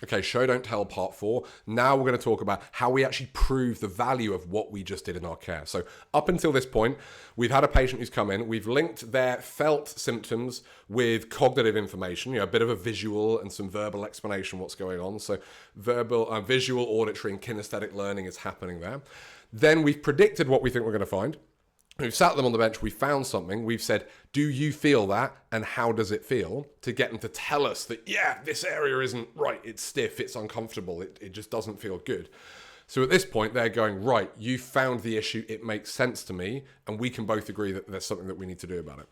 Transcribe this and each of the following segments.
Okay, show don't tell part 4. Now we're going to talk about how we actually prove the value of what we just did in our care. So up until this point, we've had a patient who's come in, we've linked their felt symptoms with cognitive information, a bit of a visual and some verbal explanation of what's going on. So visual, auditory and kinesthetic learning is happening there. Then we've predicted what we think we're going to find. We've sat them on the bench, we found something, we've said, do you feel that and how does it feel? To get them to tell us that, yeah, this area isn't right, it's stiff, it's uncomfortable, it just doesn't feel good. So at this point, they're going, right, you found the issue, it makes sense to me, and we can both agree that there's something that we need to do about it.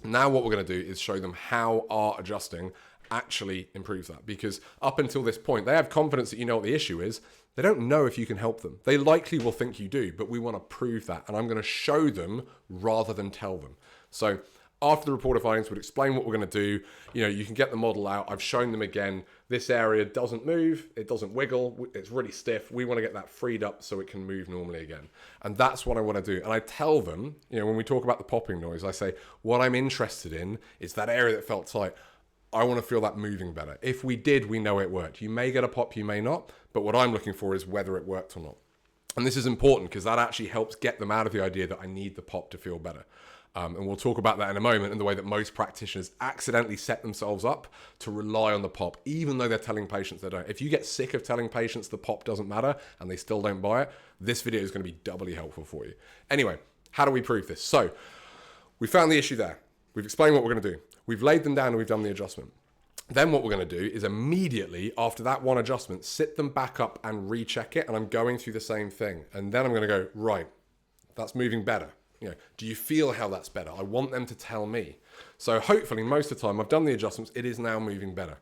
Now what we're going to do is show them how our adjusting actually improves that, because up until this point, they have confidence that you know what the issue is. They don't know if you can help them. They likely will think you do, but we want to prove that. And I'm going to show them rather than tell them. So after the report of findings, we'll explain what we're going to do. You can get the model out. I've shown them again. This area doesn't move. It doesn't wiggle. It's really stiff. We want to get that freed up so it can move normally again. And that's what I want to do. And I tell them, when we talk about the popping noise, I say, what I'm interested in is that area that felt tight. I want to feel that moving better. If we did, we know it worked. You may get a pop, you may not. But what I'm looking for is whether it worked or not. And this is important because that actually helps get them out of the idea that I need the pop to feel better. And we'll talk about that in a moment, and the way that most practitioners accidentally set themselves up to rely on the pop, even though they're telling patients they don't. If you get sick of telling patients the pop doesn't matter and they still don't buy it, this video is going to be doubly helpful for you. Anyway, how do we prove this? So we found the issue there. We've explained what we're going to do. We've laid them down and we've done the adjustment. Then what we're going to do is immediately after that one adjustment, sit them back up and recheck it. And I'm going through the same thing. And then I'm going to go, right, that's moving better. Do you feel how that's better? I want them to tell me. So hopefully most of the time I've done the adjustments. It is now moving better.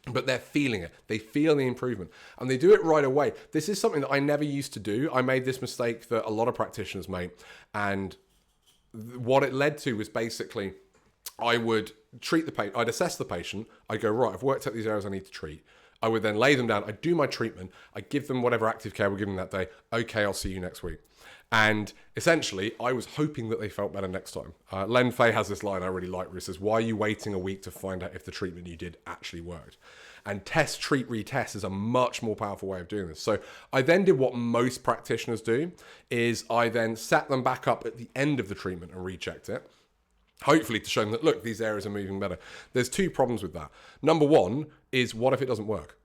But they're feeling it. They feel the improvement. And they do it right away. This is something that I never used to do. I made this mistake that a lot of practitioners make. And what it led to was basically I would treat the patient, I'd assess the patient, I'd go, right, I've worked out these areas I need to treat. I would then lay them down, I'd do my treatment, I'd give them whatever active care we're giving that day. Okay, I'll see you next week. And essentially, I was hoping that they felt better next time. Len Fay has this line I really like where he says, why are you waiting a week to find out if the treatment you did actually worked? And test, treat, retest is a much more powerful way of doing this. So I then did what most practitioners do, is I then sat them back up at the end of the treatment and rechecked it. Hopefully to show them that, look, these areas are moving better. There's two problems with that. Number one is, what if it doesn't work?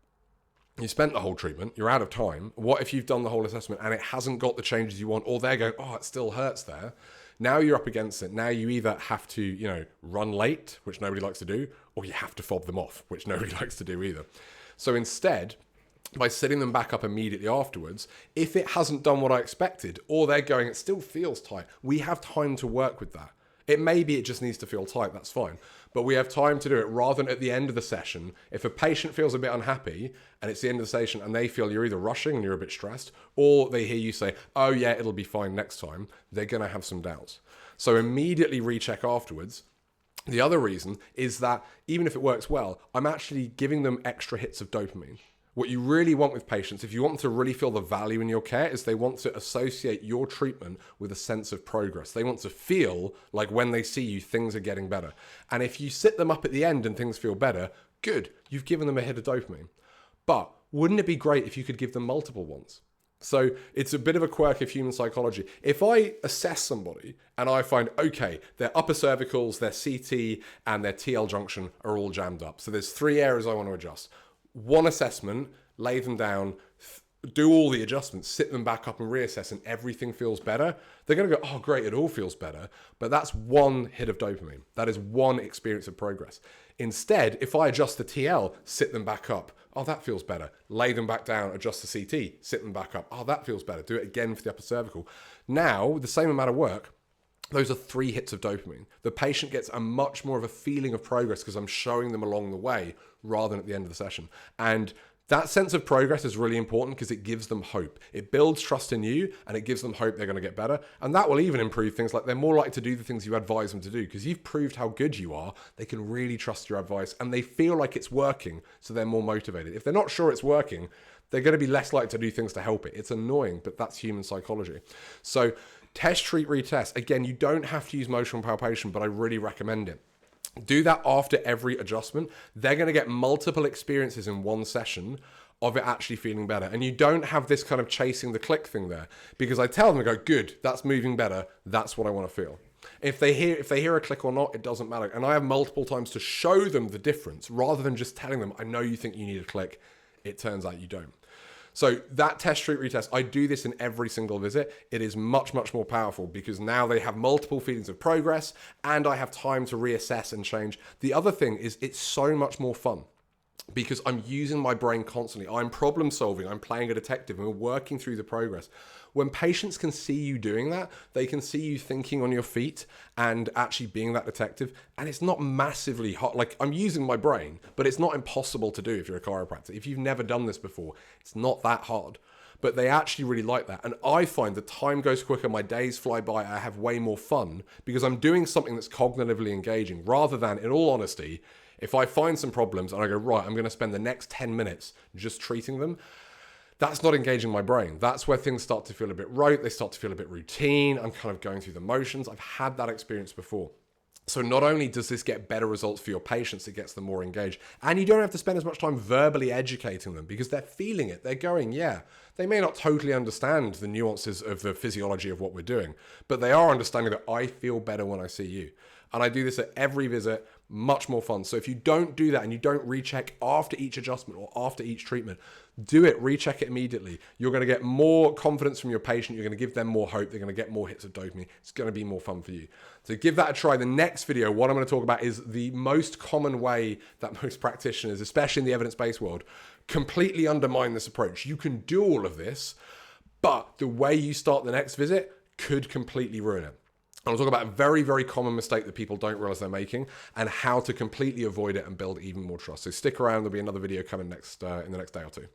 You spent the whole treatment, you're out of time. What if you've done the whole assessment and it hasn't got the changes you want, or they're going, oh, it still hurts there. Now you're up against it. Now you either have to, run late, which nobody likes to do, or you have to fob them off, which nobody likes to do either. So instead, by sitting them back up immediately afterwards, if it hasn't done what I expected, or they're going, it still feels tight, we have time to work with that. It just needs to feel tight, that's fine. But we have time to do it rather than at the end of the session. If a patient feels a bit unhappy and it's the end of the session and they feel you're either rushing and you're a bit stressed, or they hear you say, oh yeah, it'll be fine next time, they're going to have some doubts. So immediately recheck afterwards. The other reason is that even if it works well, I'm actually giving them extra hits of dopamine. What you really want with patients, if you want them to really feel the value in your care, is they want to associate your treatment with a sense of progress. They want to feel like when they see you, things are getting better. And if you sit them up at the end and things feel better, good, you've given them a hit of dopamine. But wouldn't it be great if you could give them multiple ones? So it's a bit of a quirk of human psychology. If I assess somebody and I find, okay, their upper cervicals, their CT and their TL junction are all jammed up. So there's 3 areas I want to adjust. One assessment, lay them down, do all the adjustments, sit them back up and reassess, and everything feels better. They're going to go, oh, great, it all feels better. But that's one hit of dopamine. That is one experience of progress. Instead, if I adjust the TL, sit them back up, oh, that feels better. Lay them back down, adjust the CT, sit them back up, oh, that feels better. Do it again for the upper cervical. Now, with the same amount of work, those are 3 hits of dopamine. The patient gets a much more of a feeling of progress because I'm showing them along the way rather than at the end of the session. And that sense of progress is really important because it gives them hope. It builds trust in you and it gives them hope they're going to get better. And that will even improve things like they're more likely to do the things you advise them to do because you've proved how good you are. They can really trust your advice and they feel like it's working, so they're more motivated. If they're not sure it's working, they're going to be less likely to do things to help it. It's annoying, but that's human psychology. So test, treat, retest. Again, you don't have to use motion palpation, but I really recommend it. Do that after every adjustment. They're going to get multiple experiences in one session of it actually feeling better. And you don't have this kind of chasing the click thing there, because I tell them, I go, good, that's moving better. That's what I want to feel. If they hear a click or not, it doesn't matter. And I have multiple times to show them the difference rather than just telling them, I know you think you need a click. It turns out you don't. So that test, treat, retest, I do this in every single visit. It is much, much more powerful because now they have multiple feelings of progress and I have time to reassess and change. The other thing is it's so much more fun because I'm using my brain constantly. I'm problem solving, I'm playing a detective, and we're working through the progress. When patients can see you doing that, they can see you thinking on your feet and actually being that detective. And it's not massively hot. Like, I'm using my brain, but it's not impossible to do if you're a chiropractor. If you've never done this before, it's not that hard. But they actually really like that. And I find the time goes quicker, my days fly by, I have way more fun because I'm doing something that's cognitively engaging rather than, in all honesty, if I find some problems and I go, right, I'm going to spend the next 10 minutes just treating them, that's not engaging my brain. That's where things start to feel a bit rote. They start to feel a bit routine. I'm kind of going through the motions. I've had that experience before. So not only does this get better results for your patients, it gets them more engaged. And you don't have to spend as much time verbally educating them because they're feeling it. They're going, yeah. They may not totally understand the nuances of the physiology of what we're doing, but they are understanding that I feel better when I see you. And I do this at every visit, much more fun. So if you don't do that and you don't recheck after each adjustment or after each treatment, do it, recheck it immediately. You're going to get more confidence from your patient. You're going to give them more hope. They're going to get more hits of dopamine. It's going to be more fun for you. So give that a try. The next video, what I'm going to talk about is the most common way that most practitioners, especially in the evidence-based world, completely undermine this approach. You can do all of this, but the way you start the next visit could completely ruin it. I'll talk about a very, very common mistake that people don't realize they're making and how to completely avoid it and build even more trust. So stick around. There'll be another video coming next in the next day or two.